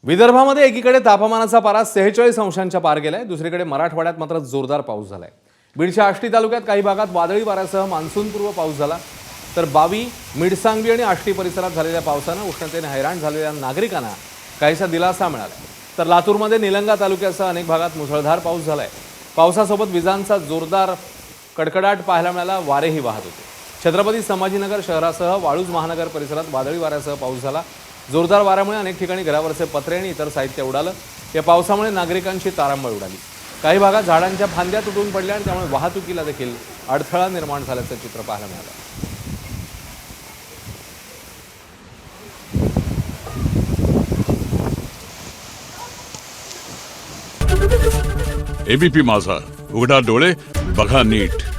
विदर्भामध्ये एकीकडे तापमानाचा पारा 46 अंशांच्या पार गेलाय, दुसरीकडे मराठवाड्यात मात्र जोरदार पाऊस झालाय। बीडच्या आष्टी तालुक्यात काही भागात वादळी वाऱ्यासह मान्सूनपूर्व पाऊस झाला, तर बावी, मिडसांगवी आणि आष्टी परिसरात झालेल्या पावसाने उष्णतेने हैराण झालेल्या नागरिकांना काहीसा दिलासा मिळाला। तर लातूरमध्ये निलंगा तालुक्यासह अनेक भागात मुसळधार पाऊस झालाय। पावसासोबत विजांचा जोरदार कडकडाट पाहायला मिळाला, वारेही वाहत होते। छत्रपती संभाजीनगर शहरासह वाळूज महानगर परिसरात वादळी वाऱ्यासह पाऊस झाला। जोरदार वाऱ्यामुळे अनेक ठिकाणी घरावरचे पत्रे आणि इतर साहित्य उडालं। या पावसामुळे नागरिकांची तारांबळ उडाली। काही भागात झाडांच्या फांद्या तुटून पडल्या आणि त्यामुळे वाहतुकीला देखील अडथळा निर्माण झाल्याचं चित्र पाहायला मिळालं। एबीपी माझा, उघडा डोळे बघा नीट।